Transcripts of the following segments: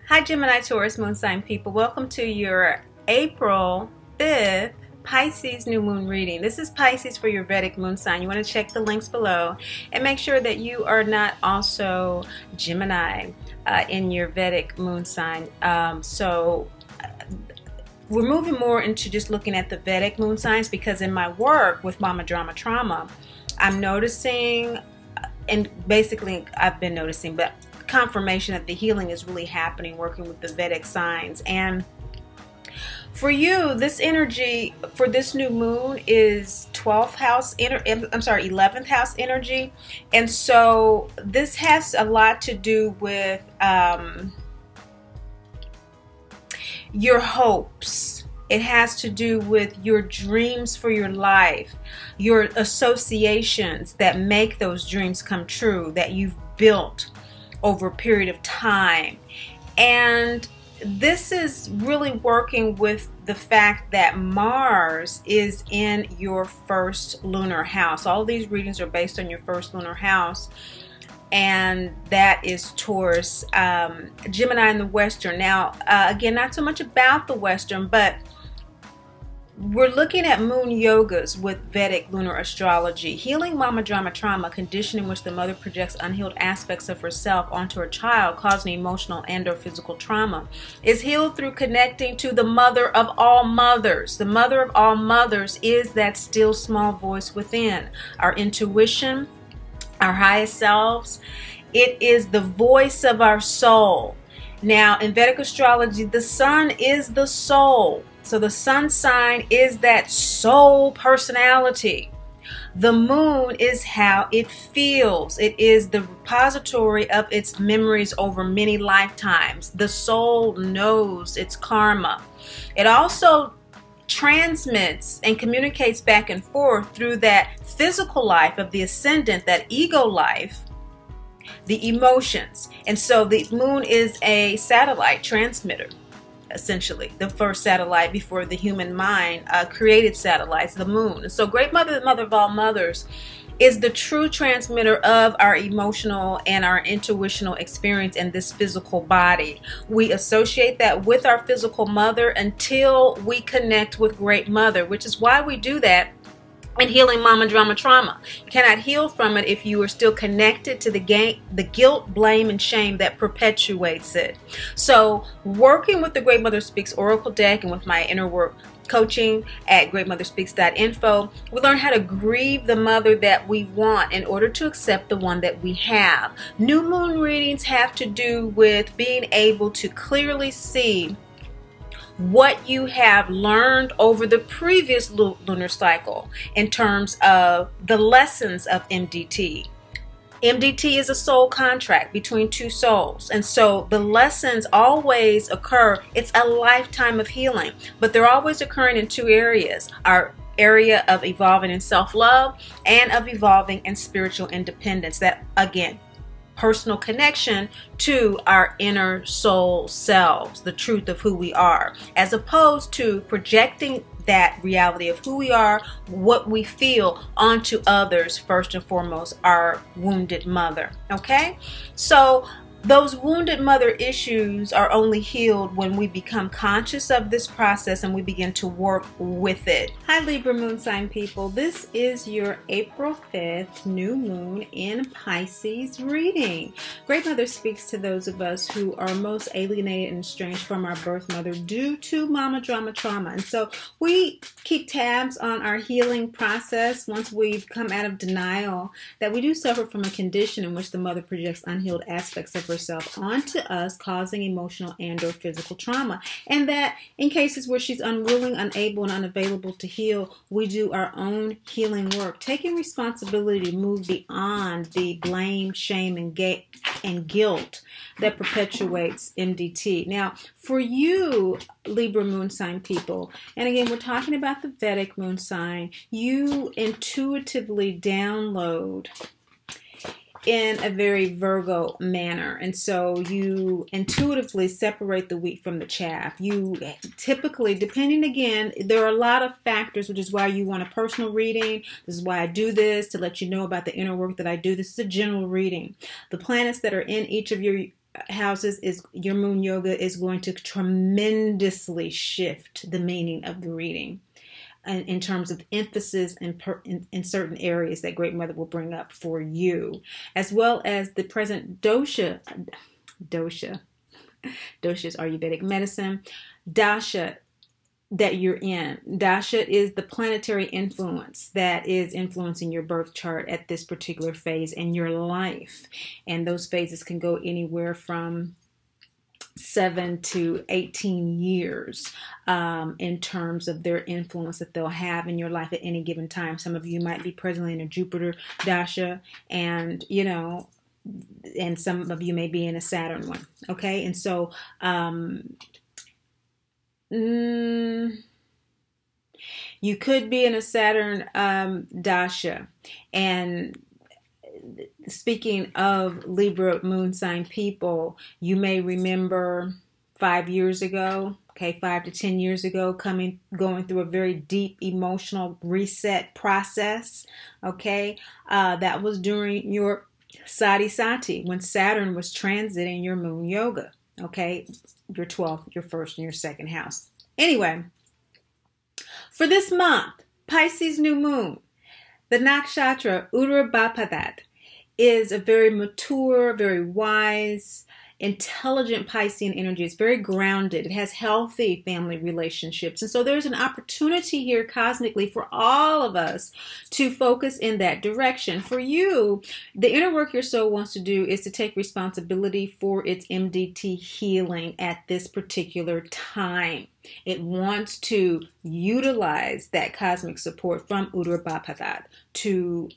Hi Gemini, Taurus, moon sign people. Welcome to your April 5th Pisces new moon reading. This is Pisces for your Vedic moon sign. You want to check the links below and make sure that you are not also Gemini in your Vedic moon sign. We're moving more into just looking at the Vedic moon signs because in my work with Mama Drama Trauma, I'm noticing, and basically I've been noticing, but confirmation that the healing is really happening working with the Vedic signs. And for you, this energy for this new moon is 11th house energy. And so this has a lot to do with your hopes. It has to do with your dreams for your life, your associations that make those dreams come true, that you've built over a period of time. And this is really working with the fact that Mars is in your first lunar house. All of these readings are based on your first lunar house, and that is Taurus, Gemini in the Western. Now, again, not so much about the Western, but we're looking at moon yogas with Vedic lunar astrology. Healing Mama Drama Trauma, condition in which the mother projects unhealed aspects of herself onto her child, causing emotional and or physical trauma, is healed through connecting to the mother of all mothers. The mother of all mothers is that still small voice within. Our intuition, our highest selves. It is the voice of our soul. Now, in Vedic astrology, the sun is the soul. So the sun sign is that soul personality. The moon is how it feels. It is the repository of its memories over many lifetimes. The soul knows its karma. It also transmits and communicates back and forth through that physical life of the ascendant, that ego life, the emotions. And so the moon is a satellite transmitter. Essentially, the first satellite before the human mind created satellites, the moon. So Great Mother, the mother of all mothers, is the true transmitter of our emotional and our intuitional experience in this physical body. We associate that with our physical mother until we connect with Great Mother, which is why we do that in healing Mama Drama Trauma. You cannot heal from it if you are still connected to the guilt, blame, and shame that perpetuates it. So working with the Great Mother Speaks Oracle deck and with my inner work coaching at greatmotherspeaks.info, we learn how to grieve the mother that we want in order to accept the one that we have. New moon readings have to do with being able to clearly see what you have learned over the previous lunar cycle in terms of the lessons of MDT. MDT is a soul contract between two souls, and so the lessons always occur. It's a lifetime of healing, but they're always occurring in two areas: our area of evolving in self-love and of evolving in spiritual independence. That, again, personal connection to our inner soul selves, the truth of who we are, as opposed to projecting that reality of who we are, what we feel onto others, first and foremost, our wounded mother. Okay? So those wounded mother issues are only healed when we become conscious of this process and we begin to work with it. Hi Libra moon sign people, this is your April 5th new moon in Pisces reading. Great Mother speaks to those of us who are most alienated and estranged from our birth mother due to Mama Drama Trauma. And so we keep tabs on our healing process once we've come out of denial that we do suffer from a condition in which the mother projects unhealed aspects of herself onto us, causing emotional and or physical trauma. And that in cases where she's unwilling, unable, and unavailable to heal, we do our own healing work, taking responsibility to move beyond the blame, shame, and guilt that perpetuates MDT. Now, for you, Libra moon sign people, and again, we're talking about the Vedic moon sign, you intuitively download in a very Virgo manner. And so you intuitively separate the wheat from the chaff. You typically, depending again, there are a lot of factors, which is why you want a personal reading. This is why I do this, to let you know about the inner work that I do. This is a general reading. The planets that are in each of your houses, is your moon yoga is going to tremendously shift the meaning of the reading, and in terms of emphasis in certain areas that Great Mother will bring up for you, as well as the present dosha. Doshas are Vedic medicine. Dasha that you're in. Dasha is the planetary influence that is influencing your birth chart at this particular phase in your life. And those phases can go anywhere from 7 to 18 years in terms of their influence that they'll have in your life at any given time. Some of you might be presently in a Jupiter Dasha, and and some of you may be in a Saturn one. Okay, and so you could be in a Saturn Dasha. And speaking of Libra moon sign people, you may remember 5 years ago, 5 to 10 years ago, going through a very deep emotional reset process. That was during your Sati Sati, when Saturn was transiting your moon yoga. Your 12th, your first, and your second house. Anyway, for this month, Pisces new moon, the nakshatra Uttara Bhadrapada is a very mature, very wise, intelligent Piscean energy. It's very grounded. It has healthy family relationships. And so there's an opportunity here cosmically for all of us to focus in that direction. For you, the inner work your soul wants to do is to take responsibility for its MDT healing at this particular time. It wants to utilize that cosmic support from Uttara Bhadrapada to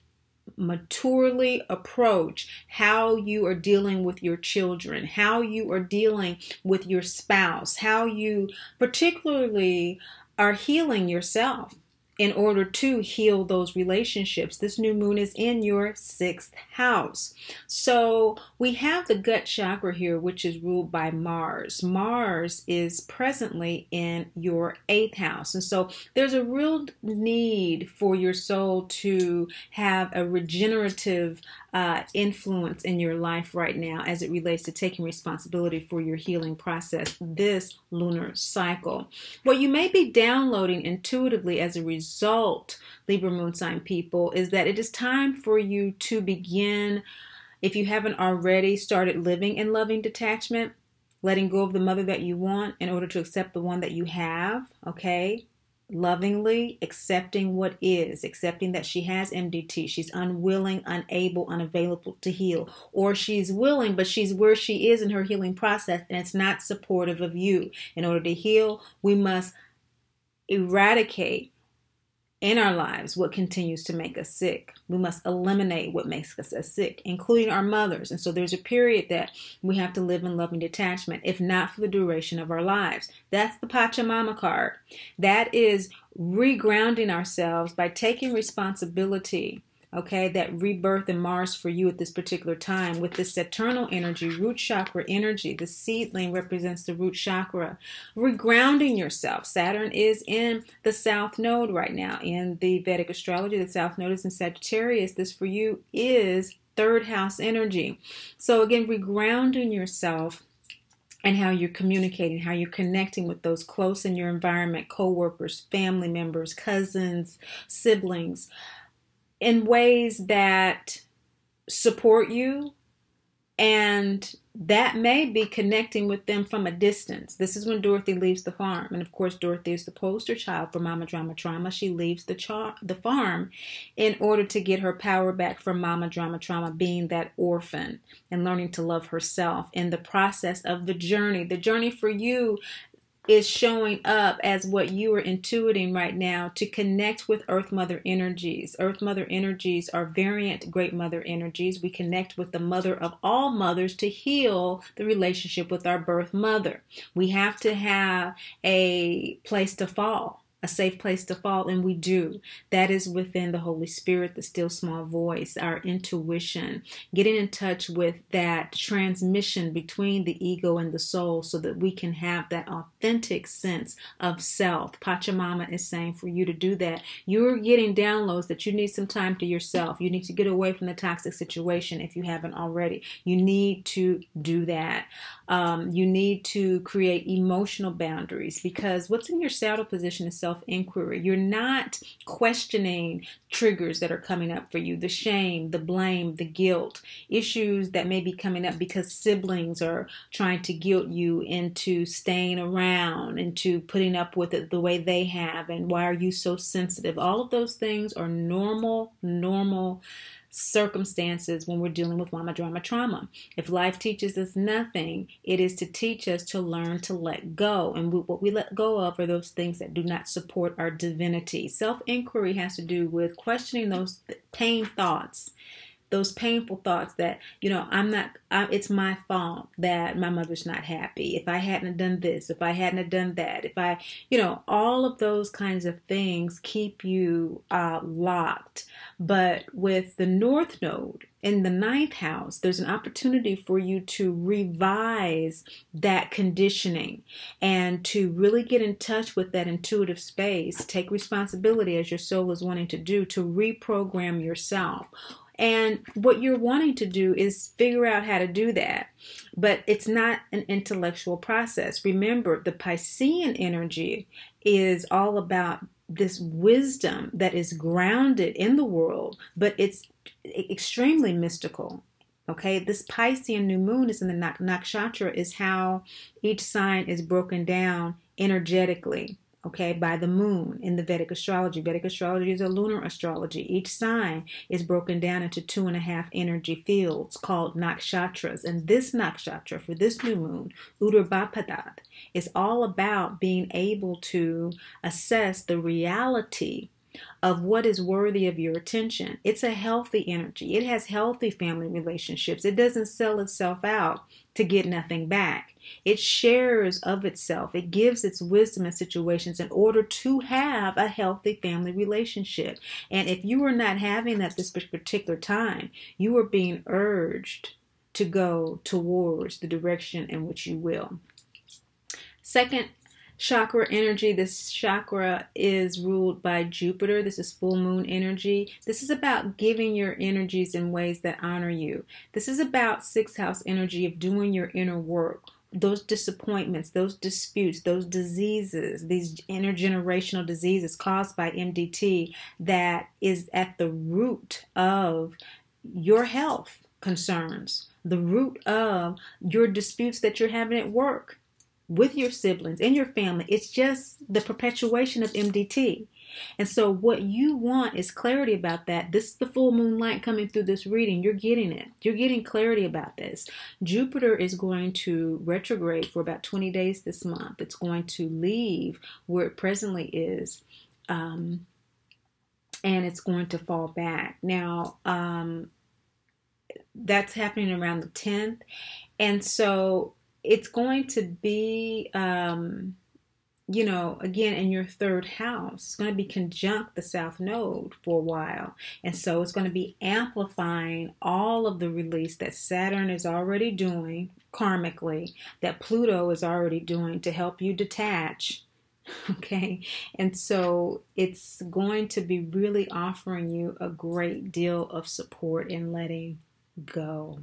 maturely approach how you are dealing with your children, how you are dealing with your spouse, how you particularly are healing yourself in order to heal those relationships. This new moon is in your 6th house. So we have the gut chakra here, which is ruled by Mars. Mars is presently in your 8th house. And so there's a real need for your soul to have a regenerative influence in your life right now as it relates to taking responsibility for your healing process this lunar cycle. What you may be downloading intuitively as a result, Libra moon sign people, is that it is time for you to begin, if you haven't already started living in loving detachment, letting go of the mother that you want in order to accept the one that you have, lovingly accepting what is, accepting that she has MDT. She's unwilling, unable, unavailable to heal. Or she's willing, but she's where she is in her healing process and it's not supportive of you. In order to heal, we must eradicate in our lives what continues to make us sick. We must eliminate what makes us sick, including our mothers. And so there's a period that we have to live in loving detachment, if not for the duration of our lives. That's the Pachamama card. That is regrounding ourselves by taking responsibility, that rebirth in Mars for you at this particular time with this Saturnal energy, root chakra energy. The seedling represents the root chakra. Regrounding yourself. Saturn is in the South Node right now. In the Vedic astrology, the South Node is in Sagittarius. This for you is 3rd house energy. So again, regrounding yourself and how you're communicating, how you're connecting with those close in your environment, co-workers, family members, cousins, siblings, in ways that support you, and that may be connecting with them from a distance. This is when Dorothy leaves the farm. And of course, Dorothy is the poster child for Mama Drama Trauma. She leaves the farm in order to get her power back from Mama Drama Trauma, being that orphan and learning to love herself in the process of the journey. The journey for you is showing up as what you are intuiting right now to connect with Earth Mother energies. Earth Mother energies are variant Great Mother energies. We connect with the mother of all mothers to heal the relationship with our birth mother. We have to have a place to fall. a safe place to fall, and we do. That is within the Holy Spirit, the still small voice, our intuition, getting in touch with that transmission between the ego and the soul so that we can have that authentic sense of self. Pachamama is saying for you to do that. You're getting downloads that you need some time to yourself. You need to get away from the toxic situation if you haven't already. You need to do that. You need to create emotional boundaries, because what's in your saddle position is self-inquiry. You're not questioning triggers that are coming up for you, the shame, the blame, the guilt, issues that may be coming up because siblings are trying to guilt you into staying around, into putting up with it the way they have, and why are you so sensitive? All of those things are normal circumstances when we're dealing with mama drama trauma. If life teaches us nothing, it is to teach us to learn to let go. And what we let go of are those things that do not support our divinity. Self-inquiry has to do with questioning those pain thoughts, those painful thoughts that, it's my fault that my mother's not happy. If I hadn't done this, if I hadn't done that, all of those kinds of things keep you locked. But with the North Node in the 9th house, there's an opportunity for you to revise that conditioning and to really get in touch with that intuitive space. Take responsibility, as your soul is wanting to do, to reprogram yourself. And what you're wanting to do is figure out how to do that. But it's not an intellectual process. Remember, the Piscean energy is all about this wisdom that is grounded in the world, but it's extremely mystical. Okay, this Piscean new moon is in the nakshatra, is how each sign is broken down energetically. Okay, by the moon in the Vedic astrology. Vedic astrology is a lunar astrology. Each sign is broken down into 2.5 energy fields called nakshatras. And this nakshatra for this new moon, Uttarbapadat, is all about being able to assess the reality of what is worthy of your attention. It's a healthy energy. It has healthy family relationships. It doesn't sell itself out to get nothing back. It shares of itself. It gives its wisdom in situations in order to have a healthy family relationship. And if you are not having that this particular time, you are being urged to go towards the direction in which you will. Second chakra energy. This chakra is ruled by Jupiter. This is full moon energy. This is about giving your energies in ways that honor you. This is about 6th house energy of doing your inner work. Those disappointments, those disputes, those diseases, these intergenerational diseases caused by MDT that is at the root of your health concerns, the root of your disputes that you're having at work, with your siblings, in your family. It's just the perpetuation of MDT. And so what you want is clarity about that. This is the full moon light coming through this reading. You're getting it. You're getting clarity about this. Jupiter is going to retrograde for about 20 days this month. It's going to leave where it presently is, and it's going to fall back. Now, that's happening around the 10th. And so it's going to be, again, in your 3rd house. It's going to be conjunct the South Node for a while. And so it's going to be amplifying all of the release that Saturn is already doing karmically, that Pluto is already doing to help you detach. Okay. And so it's going to be really offering you a great deal of support in letting go.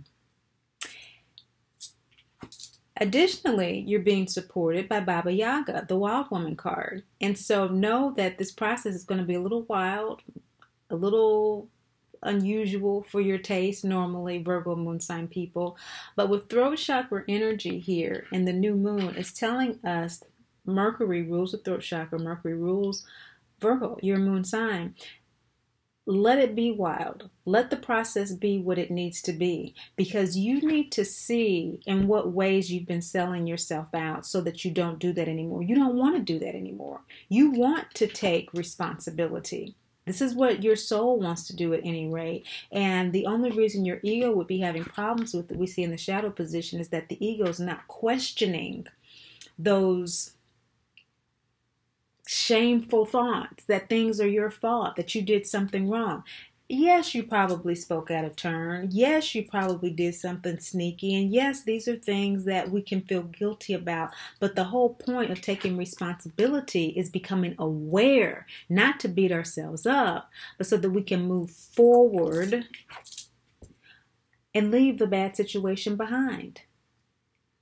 Additionally, you're being supported by Baba Yaga, the Wild Woman card. And so know that this process is going to be a little wild, a little unusual for your taste, normally Virgo moon sign people. But with throat chakra energy here in the new moon, it's telling us Mercury rules the throat chakra. Mercury rules Virgo, your moon sign. Let it be wild. Let the process be what it needs to be, because you need to see in what ways you've been selling yourself out so that you don't do that anymore. You don't want to do that anymore. You want to take responsibility. This is what your soul wants to do at any rate. And the only reason your ego would be having problems with it, we see in the shadow position, is that the ego is not questioning those shameful thoughts that things are your fault, that you did something wrong. Yes, you probably spoke out of turn. Yes, you probably did something sneaky. And yes, these are things that we can feel guilty about. But the whole point of taking responsibility is becoming aware, not to beat ourselves up, but so that we can move forward and leave the bad situation behind.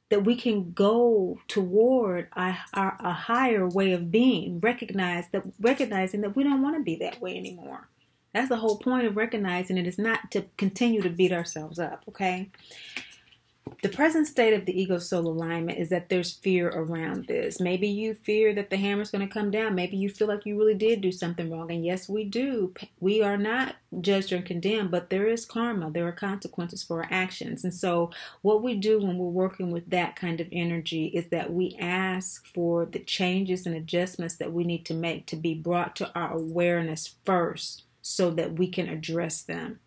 That we can go toward a higher way of being, recognizing that we don't want to be that way anymore. That's the whole point of recognizing it, is not to continue to beat ourselves up, okay? The present state of the ego-soul alignment is that there's fear around this. Maybe you fear that the hammer's going to come down. Maybe you feel like you really did do something wrong. And yes, we do. We are not judged or condemned, but there is karma. There are consequences for our actions. And so what we do when we're working with that kind of energy is that we ask for the changes and adjustments that we need to make to be brought to our awareness first, so that we can address them.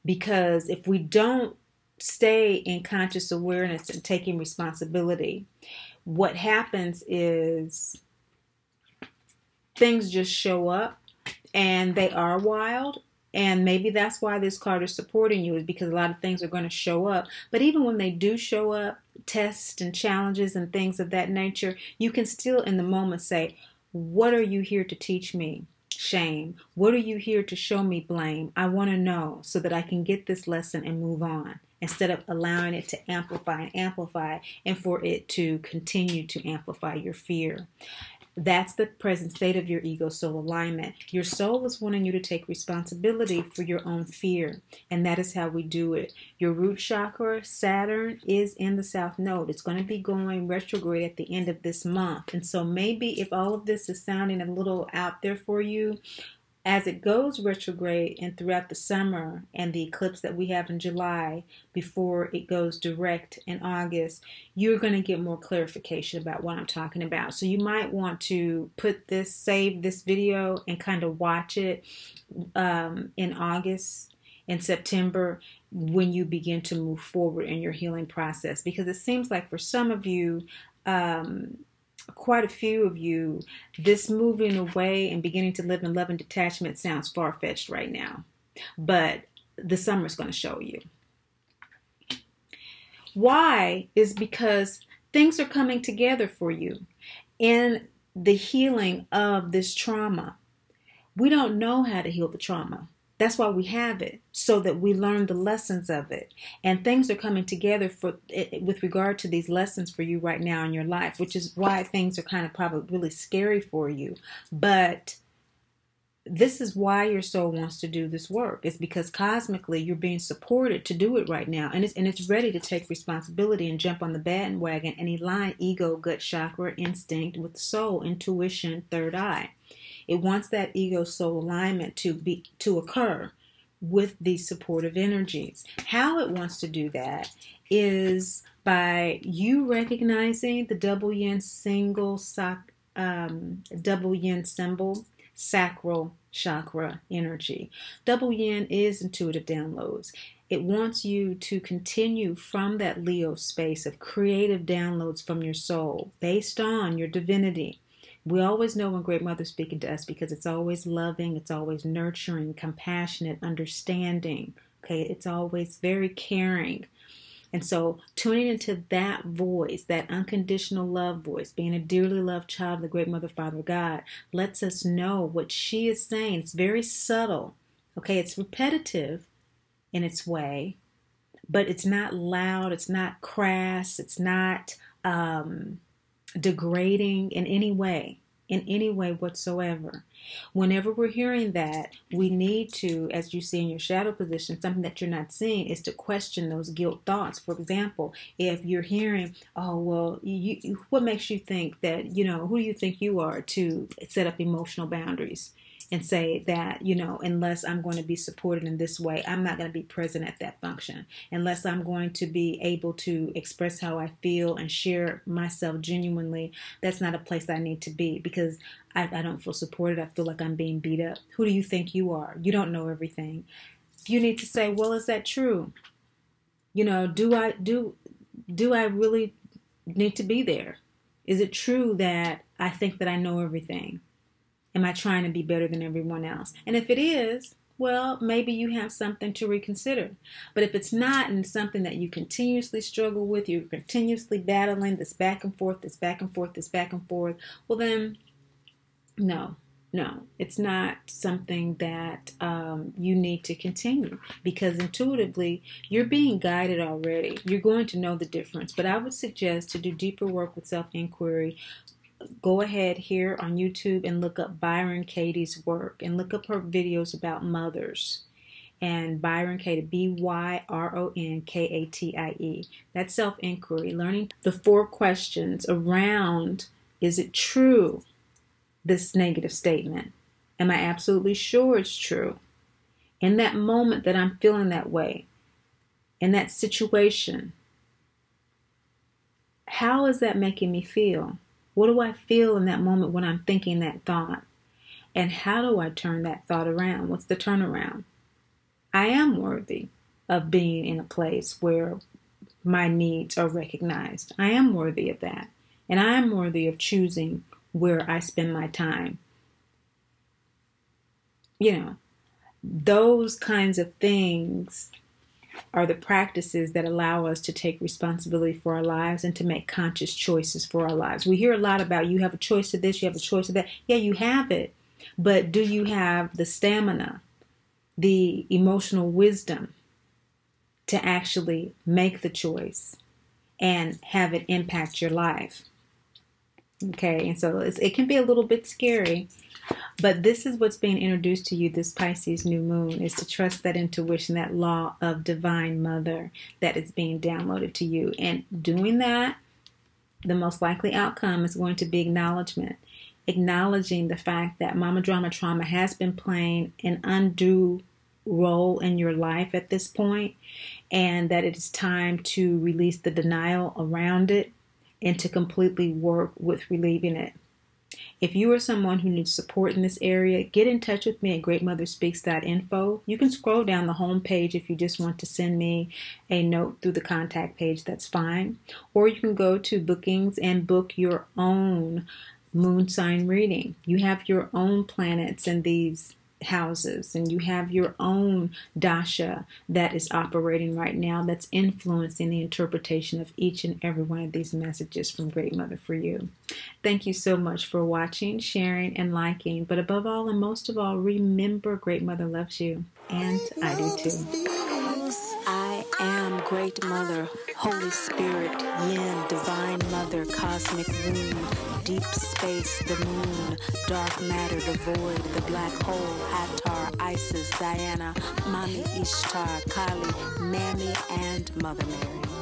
Because if we don't stay in conscious awareness and taking responsibility, what happens is things just show up, and they are wild. And maybe that's why this card is supporting you, is because a lot of things are going to show up. But even when they do show up, tests and challenges and things of that nature, you can still in the moment say, what are you here to teach me? Shame. What are you here to show me? Blame. I want to know so that I can get this lesson and move on, instead of allowing it to amplify and for it to continue to amplify your fear. That's the present state of your ego-soul alignment. Your soul is wanting you to take responsibility for your own fear, and that is how we do it. Your root chakra, Saturn, is in the South Node. It's going to be going retrograde at the end of this month. And so maybe if all of this is sounding a little out there for you, as it goes retrograde and throughout the summer and the eclipse that we have in July before it goes direct in August, you're going to get more clarification about what I'm talking about. So you might want to save this video and kind of watch it in August and September when you begin to move forward in your healing process. Because it seems like for some of you, quite a few of you, this moving away and beginning to live in love and detachment sounds far-fetched right now. But the summer's going to show you. Why? Is because things are coming together for you in the healing of this trauma. We don't know how to heal the trauma. That's why we have it, so that we learn the lessons of it. And things are coming together with regard to these lessons for you right now in your life, which is why things are kind of probably really scary for you. But this is why your soul wants to do this work. It's because cosmically you're being supported to do it right now. And it's ready to take responsibility and jump on the bandwagon and align ego, gut chakra, instinct with soul, intuition, third eye. It wants that ego-soul alignment to occur with these supportive energies. How it wants to do that is by you recognizing the double yin symbol, sacral chakra energy. Double yin is intuitive downloads. It wants you to continue from that Leo space of creative downloads from your soul based on your divinity. We always know when Great Mother's speaking to us because it's always loving, it's always nurturing, compassionate, understanding. Okay, it's always very caring. And so tuning into that voice, that unconditional love voice, being a dearly loved child of the Great Mother, Father, God, lets us know what she is saying. It's very subtle. Okay, it's repetitive in its way, but it's not loud, it's not crass, it's not degrading in any way whatsoever. Whenever we're hearing that, we need to, as you see in your shadow position, something that you're not seeing is to question those guilt thoughts. For example, if you're hearing, oh, well, what makes you think that, who do you think you are to set up emotional boundaries? And say that, unless I'm going to be supported in this way, I'm not going to be present at that function. Unless I'm going to be able to express how I feel and share myself genuinely, that's not a place I need to be because I don't feel supported. I feel like I'm being beat up. Who do you think you are? You don't know everything. You need to say, well, is that true? Do I really need to be there? Is it true that I think that I know everything? Am I trying to be better than everyone else? And if it is, well, maybe you have something to reconsider. But if it's not, and it's something that you continuously struggle with, you're continuously battling this back and forth, this back and forth, this back and forth, well then, no, it's not something that you need to continue, because intuitively you're being guided already. You're going to know the difference. But I would suggest to do deeper work with self-inquiry. Go ahead here on YouTube and look up Byron Katie's work and look up her videos about mothers. And Byron Katie, BYRONKATIE. That's self-inquiry, learning the 4 questions around, is it true, this negative statement? Am I absolutely sure it's true? In that moment that I'm feeling that way, in that situation, how is that making me feel? What do I feel in that moment when I'm thinking that thought? And how do I turn that thought around? What's the turnaround? I am worthy of being in a place where my needs are recognized. I am worthy of that. And I am worthy of choosing where I spend my time. You know, those kinds of things are the practices that allow us to take responsibility for our lives and to make conscious choices for our lives. We hear a lot about, you have a choice of this, you have a choice of that. Yeah, you have it. But do you have the stamina, the emotional wisdom to actually make the choice and have it impact your life? Okay, and so it can be a little bit scary, but this is what's being introduced to you this Pisces new moon, is to trust that intuition, that law of divine mother that is being downloaded to you. And doing that, the most likely outcome is going to be acknowledgement. Acknowledging the fact that mama drama trauma has been playing an undue role in your life at this point, and that it is time to release the denial around it and to completely work with relieving it. If you are someone who needs support in this area, get in touch with me at greatmotherspeaks.info. You can scroll down the home page if you just want to send me a note through the contact page, that's fine. Or you can go to bookings and book your own moon sign reading. You have your own planets in these houses, and you have your own dasha that is operating right now that's influencing the interpretation of each and every one of these messages from Great Mother for you. Thank you so much for watching, sharing, and liking. But above all and most of all, remember Great Mother loves you, and I do too. I am Great Mother, Holy Spirit, Yin, Divine Mother, Cosmic Womb, Deep Space, the Moon, Dark Matter, the Void, the Black Hole, Hathor, Isis, Diana, Mami Ishtar, Kali, Mammy, and Mother Mary.